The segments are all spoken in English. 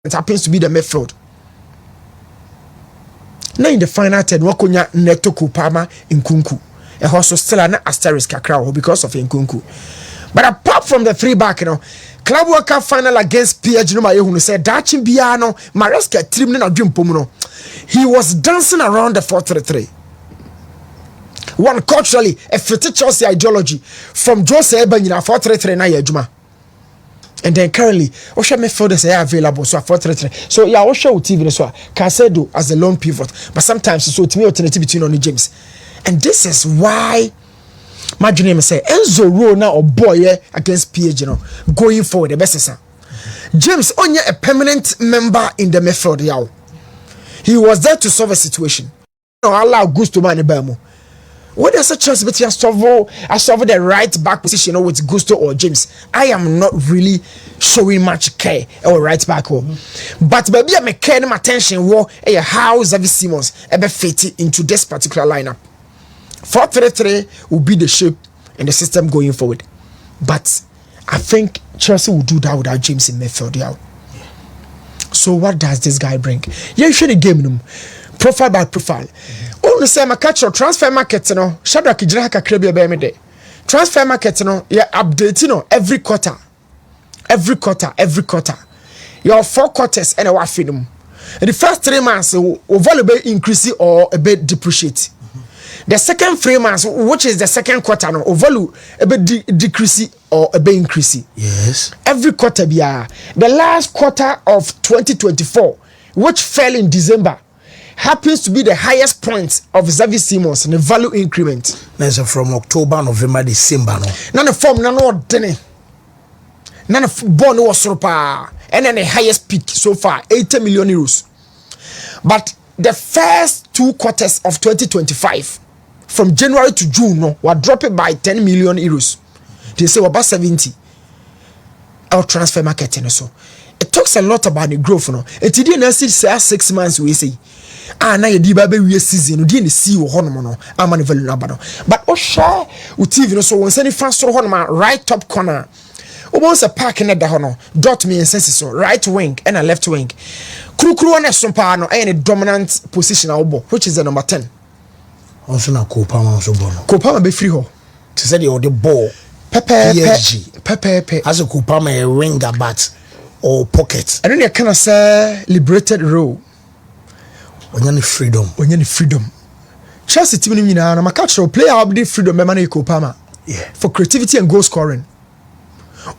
it happens to be the midfield. Now in the final 10, wakonya Neto Kupama in Kunku. A horse still an asterisk kakra because of Nkunku. But apart from the 3-back, Club World Cup final against PSG, who said Dachin Biano, Maresca Trimlin or Jim Pumuno. He was dancing around the 4-3-3. One culturally, a fitted Chelsea ideology from Jose Ebanina 4-3-3 na Juma. And then currently, Osha midfielders are available, so 4-3-3. So yeah, Osha TV so Casedo as a lone pivot, but sometimes it's to me alternative between Only James. And this is why my dream say Enzo Ro now or boy against PSG going forward the best is James only a permanent member in the midfield yaw. He was there to solve a situation. Allow Gusto man Bemo. What is a chance between solve the right back position with Gusto or James? I am not really showing much care or right back home. But maybe I'm paying attention how Xavi Simons ever fit into this particular lineup. 4-3-3 will be the shape and the system going forward. But I think Chelsea will do that without James in midfield. Yeah. So what does this guy bring? Yeah, you should game him profile by profile. Only say my catch transfer market, Shadrack Ijraka Krebia Bemede. Transfer market, yeah, update, every quarter. Every quarter. Your 4 quarters and a waffinum. And the first 3 months will value increase or a bit depreciate. The second 3 months, which is the second quarter, no, value a bit decrease or a bit increase. Yes. Every quarter, the last quarter of 2024, which fell in December, happens to be the highest point of Xavi Simons in the value increment. That's from October, November, December. No. None of form, none of Denny. None of born was super. And then the highest peak so far, 80 million euros. But the first 2 quarters of 2025, from January to June, were dropped by 10 million euros. They say about 70. Our transfer marketing so. It talks a lot about the growth. It didn't say 6 months we say. Na ye di ba be wie season no di ne see wo hono no ama ne value no aba no but o share u TV no so won sani fa soro hono ma right top corner o bon se park ne da hono dot me sense so right wing and a left wing krukru na so pa no e ne dominant position a obo which is the number 10 also na Kopa ma so bo no Kopa ma be free ho to say the ball pepe as a Kopa ma a winger but or pocket I don't know kind of say liberated role. Onyani freedom. Chelsea team ni na makacho player have the freedom be man Kopama. Yeah. For creativity and goal scoring.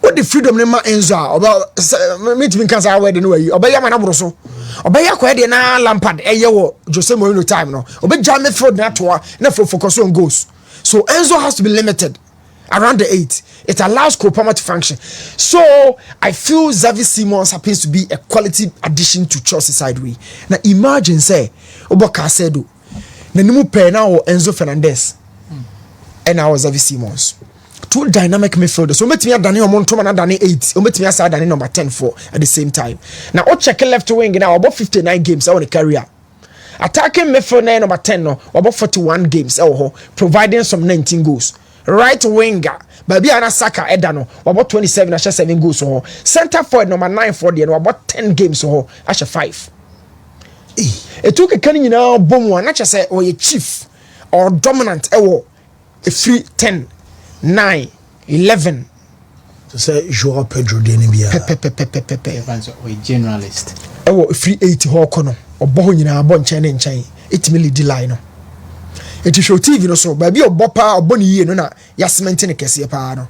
What the freedom ne ma Enzo about me team can say we dey no yi. Obeya man abro so. Obeya ko dey na Lampard eye wo Jose Mourinho time no. Obeja midfield na to na focus on goals. So Enzo has to be limited around the 8. It allows Kopama to function. So I feel Xavi Simons happens to be a quality addition to Chelsea side way. Now imagine say Obo Casedo na nimu pe na o Enzo Fernandez and now Xavi Simons. 2 dynamic midfielders. So metimi adane o Montoma na adane 8. O metimi asa adane number 10 for at the same time. Now o check left wing now about 59 games on the career. Attacking midfield number 10 no about 41 games providing some 19 goals. Right winger Baby Anasaka Edano about 27 asha 7 goals so center forward number 9 for the about 10 games so asha 5. It took a canning now boom one not just say or a chief or dominant a 3 10 9 11 to say Joao Pedro Denibia or a generalist oh 380 hokono or bohina bon chain in chain 8 milli line. It show TV no so baby o bopa o boni ye no na yasmente ne kese pa no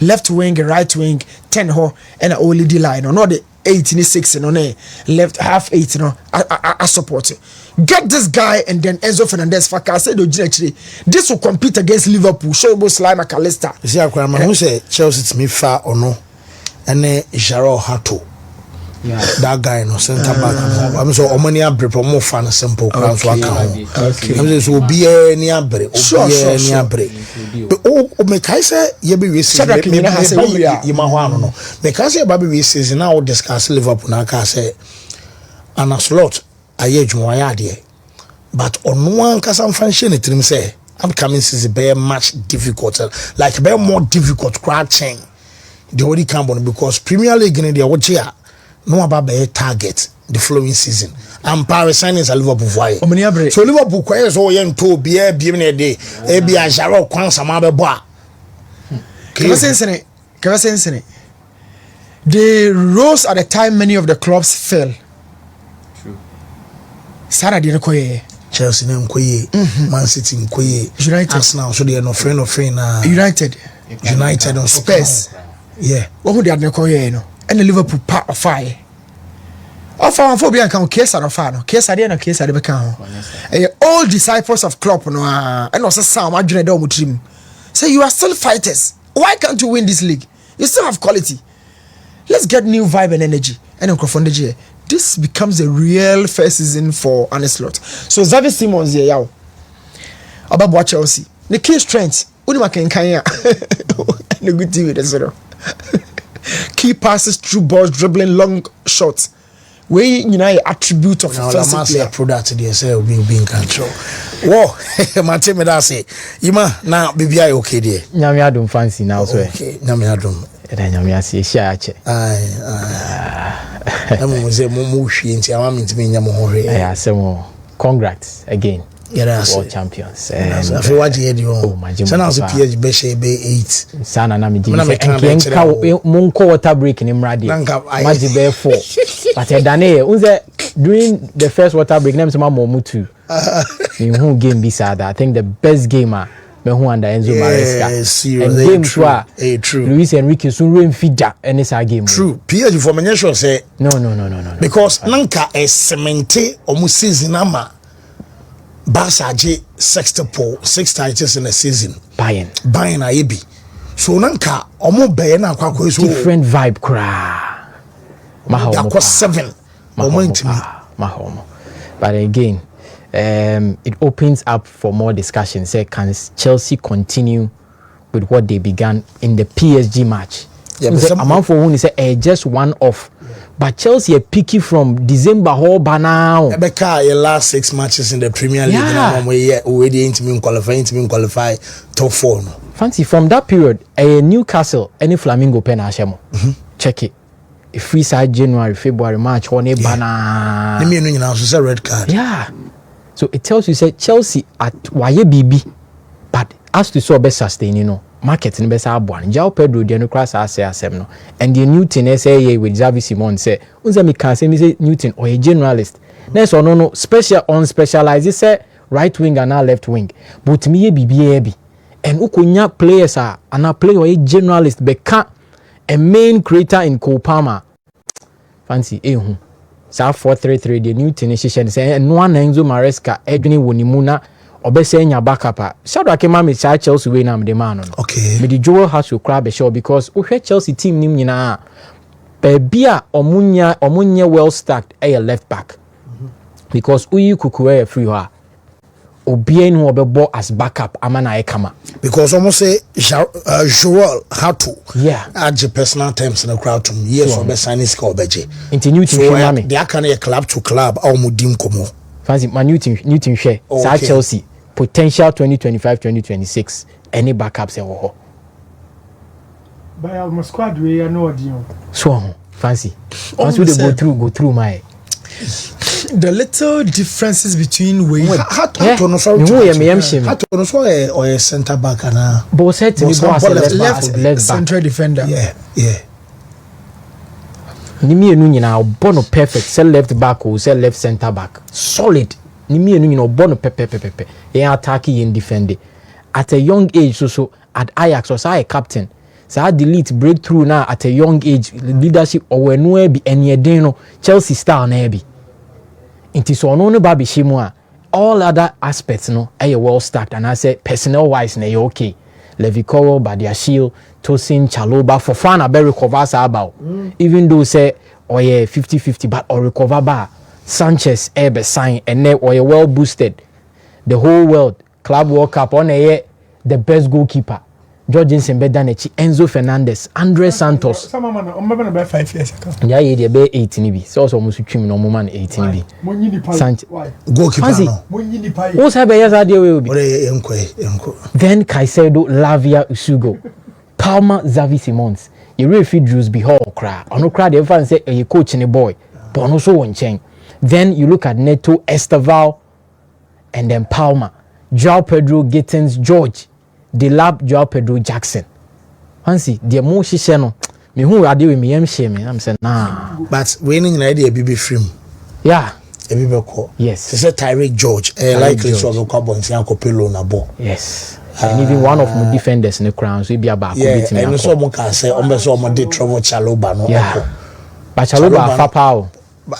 left wing right wing 10 ho and a only D line no the 8 ni 6 no ne left half 8 no I support it. Get this guy and then Enzo Fernandez for Casedo actually this will compete against Liverpool show bo slime McAllister see akwa man who say Chelsea to me far or no and Jaro Hato. Yeah. That guy no center back. I'm so omani abre promo fan simple crowd so account. Okay. I'm so be any abre, any abre. But o me kai say ye be we say me ma ho no. Me kai say ba be we say na o discuss Liverpool na ka say an slot aye dwuma ya de. But on one kasa function it trim say upcoming season be much difficult like be more difficult crowd chain. The only come on because Premier League in the watch here no about be target the following season. And Paris signings a Liverpool why. So Liverpool quiet so yen to be a day. E be a Jaro kwan sama be boa. Kevin, they rose at the time many of the clubs fell. True. Sarah didn't koye. Chelsea nkoye, Man City nkoye, United, Arsenal so they no friend na United on Spurs. Yeah. What would they have koye no? And the Liverpool part of fire. Of our phobia can case and of case idea and case at the account. All disciples of Klopp no and also some adrenaline with him. Say you are still fighters. Why can't you win this league? You still have quality. Let's get new vibe and energy. And this becomes a real first season for Arne Slot. So Xavi Simons here, yow. About Chelsea. The key strength. Unima Kenkanya. And a good team with the key passes, through balls, dribbling, long shots. Where you know attribute of offensive player. Product there say we be in control. Whoa, my team that say, Ima now BBI okay there. Nyame adom fancy now so. Okay, nyame adom. Nyame ase hia ache. Ai. Amo say mo hwie nti ama me ntimi nyamo ho hwe. Eh asemo. Congrats again. Yes. World champions. I feel what you do. Oh my God. So now PH be she be 8. Sana na me enka monko water break ni mrade. Maji be 4. But edane unze during the first water break name sama momu 2. Me who game be sad. I think the best gamer me who under Enzo Maresca. And game true. True. Luis Enrique so rain feeder any sa game. True. PH for me sure say no. Because nanka e cemente omu season ama Barce 6 titles in a season. Buying Ayebi. So nanka omo be na akwa so different vibe kra. Mahomo 7. Mahomo. But again, it opens up for more discussion. Say, can Chelsea continue with what they began in the PSG match? Yeah, amount for one is just one off. But Chelsea are picky from December whole by now. Rebecca, your last 6 matches in the Premier League, already qualify top 4. No? Fancy from that period, Newcastle, any Flamingo pen Ashemo. Check it. A free side January, February, March, one banana. You mean a red card? Yeah. So it tells you say Chelsea at YBB, but as to so best sustain, you know. Market in besa abuan Jao Pedro the no class asem no and the Newton say with Xavi Simons say unza me can say me say Newton or a generalist next or no special on specialize say right wing and left wing but me BBA and ukonya players are and a player or a generalist beka a main creator in Kopama fancy hu sa 433 the Newton decision say and one Enzo Maresca Edwin Wonimuna obese nya backup shadow akema me Chelsea we na me de man no okay me the Joel has to grab a show because we Chelsea team nim nyina bia omunya well stacked left back because uyi kukuwe free ha obien who obebo as backup amana ekama because almost say Joel had to add personal terms in the crowd to years for best signing score beje into Newton so they are kind of club to club or mudim komo fancy man Newton share Chelsea potential 2025-2026 any backups ho by our squad we are no audio so fancy once we go through my the little differences between we had to no sorry or center back and but said to me left central defender yeah ni mienu nyina obono perfect say left back or say left center back solid ni mienu nyina obono pepe e attack and defend at a young age so at Ajax was a captain so delete breakthrough now at a young age leadership or no be any no Chelsea star na be inti so no ba be shimu all other aspects no are well stacked and I say personnel wise na you okay Levi Koro, Badiashile, Tosin, Chaloba, for fun, I recover about. Even though say, oh yeah, 50-50, but or recover bar. Sanchez, Ebe sign, and then or well boosted. The whole world, Club World Cup on a the best goalkeeper. Jorgensen Bedanechi, Enzo Fernandez, Andre Santos. Some man, I'm about 5 years ago. Yeah, they be 18 b. So almost trim no man 18 b. Sanchez, goalkeeper. What's happening? Yes, I will be. Then Caicedo, Lavia, Usugo, Palmer, Xavi Simons. You refi Drews be hall cry. Ono cry the fan say you coach in a boy. But ono so one chain. Then you look at Neto, Esteval, and then Palmer, Joao Pedro, Gittins, George, Delap, Joao Pedro, Jackson. Fancy the more she no. Me who are doing me shame. I'm saying nah. But winning an idea be film. Yeah. Yes. It's a Tyreek George. Likely so the Cowboys and Copelo na ball. Yes. And even one of my defenders in the crown, so be about and someone can say, almost someone did trouble Chaloba. No, yeah. But Chaloba, Fapao.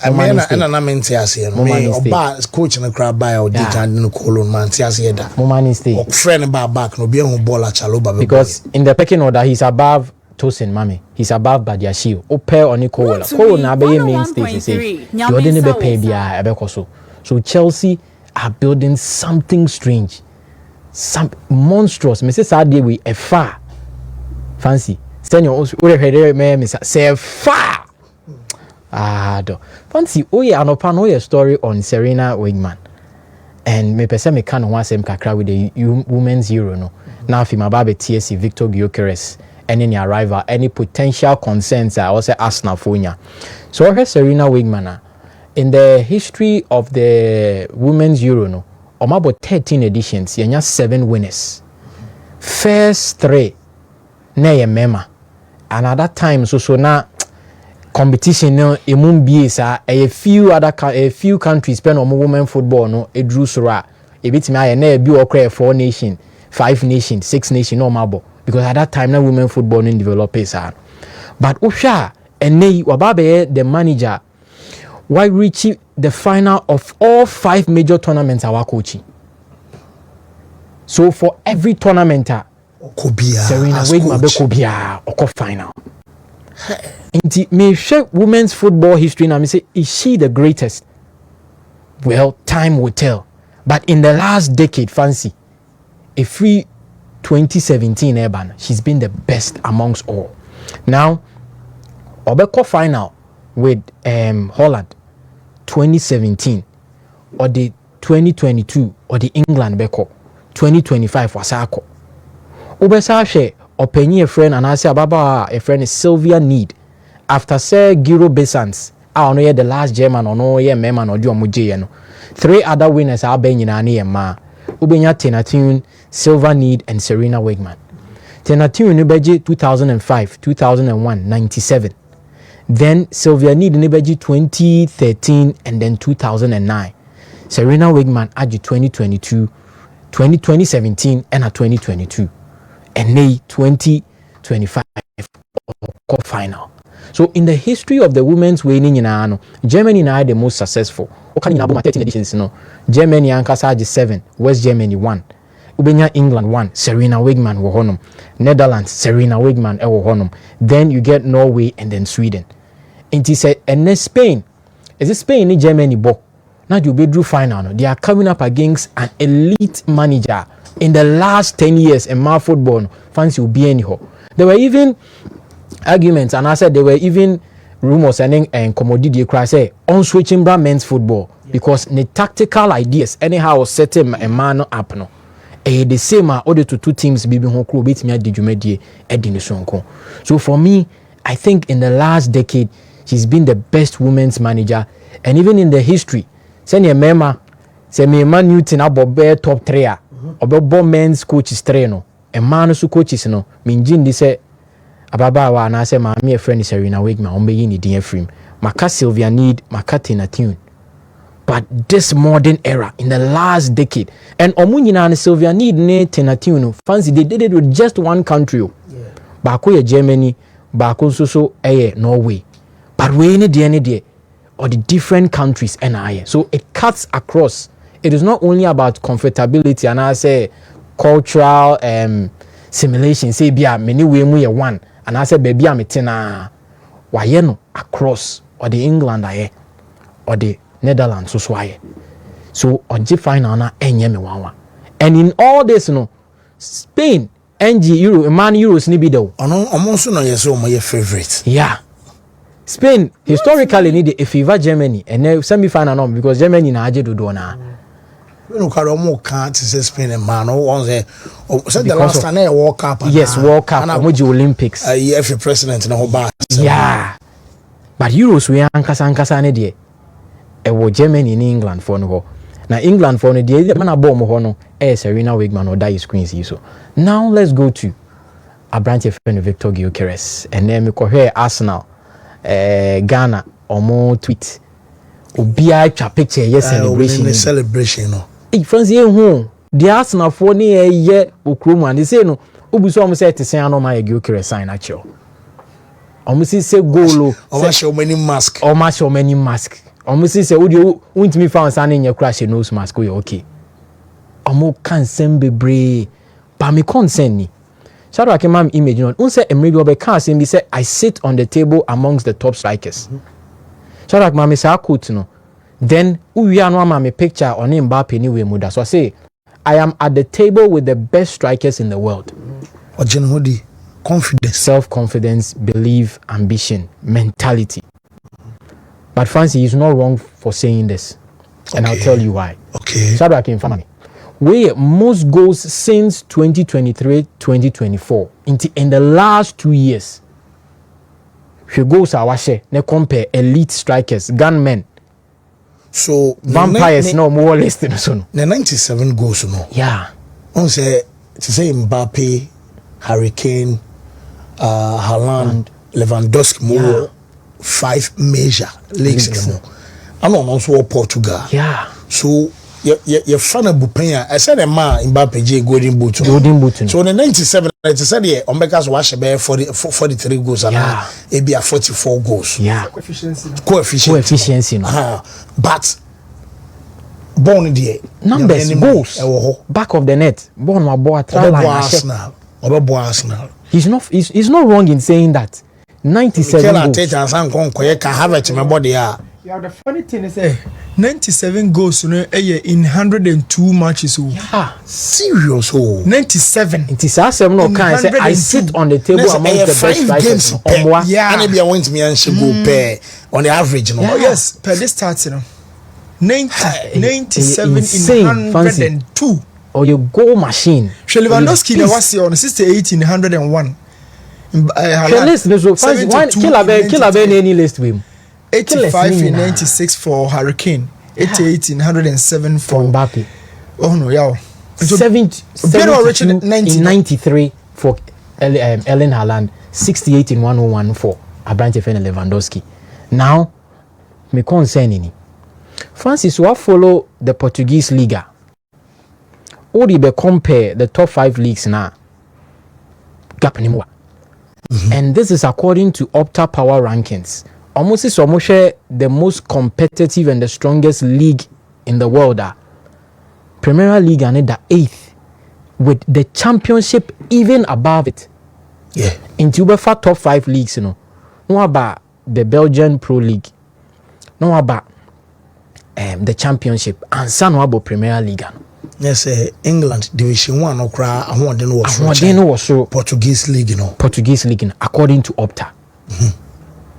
I mean, and I'm in Tiasia. Me, coach in the crowd by or did and no colon man, Tiasia. Momani stay. Friend about back, no be on ball at Chaloba. Because in the pecking order, he's above Tosin Mami. He's above Badiashio. O pair on the Kola. Kola na be mainstay to say. You didn't be pay bia ebekoso. So Chelsea are building something strange. Some monstrous. Me say Saturday we a far fancy. Send your me say far. Do fancy. Oh yeah, anopa no your story on Serena Wigman. And me pese me can one same kakra with the women's Euro no. Now if my baby TSC Victor Gyökeres any arrival, any potential concerns I also ask na fonya. So her Serena Wigman in the history of the women's Euro no. About 13 editions, you have 7 winners. First 3, na ye mema. And at that time, so na competition no, imun biesa. A few countries pen on women football no, it drew sura. A bit me na be okre 4 nation, 5 nation, 6 nation no mabo. Because at that time na women football no develop sa. But Osha and ne wababe the manager. Why reach the final of all 5 major tournaments our coaching. So for every tournament, Serena Wigman be Kobia or final. Inti me share women's football history and I say is she the greatest? Well, time will tell. But in the last decade, fancy, a free 2017 Urban, she's been the best amongst all. Now, Obeko final with Holland 2017 or the 2022 or the England beko 2025 wasako obesa hwe openye friend and I say ababa a friend is Sylvia Need after say Giro Besans ono ye the last German ono ye mema no di omuje no 3 other winners are ben nyina na ye ma ubenya Tenatune, Sylvia Need and Serena Wigman. Tenatune no beje 2005 2001 97. Then Sylvia Need Nibeji 2013 and then 2009. Serena Wigman Aji 2022, 2017 and a 2022. And Nay 2025 final. So in the history of the women's winning in Ano, Germany now the most successful. Okay, in about 13 editions, no. Germany Ankasa 7, West Germany 1. Ubenya England 1, Serena Wigman wo honum. Netherlands, Serena Wigman wo honum. Then you get Norway and then Sweden. And he said, and then Spain. Is it Spain in Germany? Bo. Now you be drew final. No? They are coming up against an elite manager in the last 10 years in my football. No? Fancy will be anyhow. There were even arguments, and I said there were even rumors and commodity cry say on switching brand men's football because the tactical ideas anyhow setting a man up no. The same order to 2 teams be home crew beat me at the Jumedie Edin Sonko. So for me, I think in the last decade she's been the best women's manager, and even in the history, say me mema, say me man Newton about top 3 about men's coaches 3 no, and man who coaches no, minjin di say ababa wa na say ma me friend Serena Wigman on be yin di frame, maka Sylvia Need, maka Tenatune. But this modern era in the last decade, and omunyina and Sylvia Need ne Tenatune fancy they did it with just one country. Yeah. Bako Germany, bako so Norway. But we need the or the different countries and so it cuts across. It is not only about comfortability and I say cultural simulation. Say be many way we one and I say baby I'm tina why across or the England or the Netherlands so why. So on G final na enye me one. And in all this Spain NG Euro man Euros ni bi do. Ono omonso no yeso my favorite. Yeah. Spain historically need a favor Germany and then semi-final no because Germany na aje dodo na. We no carry more can't say Spain and man. Oh, say the last time I World Cup. Yes, World Cup. Emoji Olympics. If you're president in a whole bar. Yeah. But Euros we ankasa ne de. E wo Germany in England for no. Now England for no de man abom ho no. Serena Wigman or die screen so. Now let's go to a branch of Victor Gyökeres and then we go here Arsenal, Ghana or more tweet. Obia twa picture yes celebration no. France hu the Arsenal for ni ye okromu and they say no obuso am say te say no ma Gyökeres sign actual. Omusi say goal o ma show many mask. O ma show many mask. Omusi say odi untimi fa nsa na nya crash nose mask o okay. Omo kan sem bebre ba me concern ni. Shadow akema image no. Un say emre bi obeka say say I sit on the table amongst the top strikers. Shadow akema me say quote no. Then we are no ama me picture on Mbappe ni we muda. So I say I am at the table with the best strikers in the world. Ojenhodi confidence, self-confidence, belief, ambition, mentality. But Fancy is not wrong for saying this. And I'll tell you why. Okay. Shadrach in family. We most goals since 2023-2024 in the last 2 years. She goes awashe ne compare elite strikers, gunmen. So vampires no more listing so. The 97 goals no. Yeah. On say to say Mbappe, Harry Kane, Haaland, Lewandowski more 5 major leagues no. And also Portugal. Yeah. So your fan of Bupenya, I said a man Mbappe J golden boot. Golden boot. So in the 97, I said yeah, Omeka's wash about 43 goals and it be a 44 goals. Yeah. Coefficiency. But born the numbers goals back of the net. Born my boy Arsenal. He's not wrong in saying that. 97 goals. Yeah, the funny thing is 97 goals in 102 matches. Yeah. Serious 97. It is awesome no can say I sit on the table amongst the best strikers. Yeah. And be want me and go pair on the average no. Oh yes, per this start 97 insane, in 102. Or your goal machine. Lewandowski was on 68 in 101. Listen, so Kilabe any list with him. 85 in 96 for Hurricane. 88 in 107 for Mbappe. Oh no, yeah. 72 in 93 for Erling Haaland. 68 in 101 for Abrante Fene Lewandowski. Now, me concern any. Francis, what follow the Portuguese Liga? Or you compare the top 5 leagues now. Gap anymore. And this is according to Opta Power Rankings. Almost is almost the most competitive and the strongest league in the world. Premier League and the 8th, with the championship even above it. Yeah. Into UEFA top 5 leagues, you know. No about the Belgian Pro League. No about the championship. And some about Premier League. Yes, England Division 1 or cry. I want to know what Portuguese League, you know. Portuguese League, according to Opta.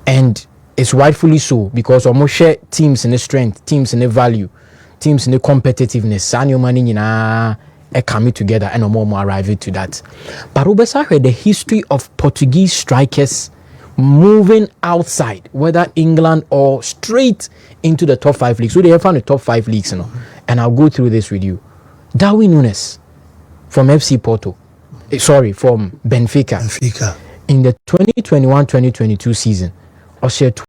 And it's rightfully so because almost share teams in the strength, teams in the value, teams in the competitiveness. Sanyo money coming together and more arriving to that. But Obesa heard the history of Portuguese strikers moving outside, whether England or straight into the top 5 leagues. So they have found the top 5 leagues, you know. And I'll go through this with you. Darwin Nunes from FC Porto. From Benfica. Benfica. In the 2021-2022 season, Osher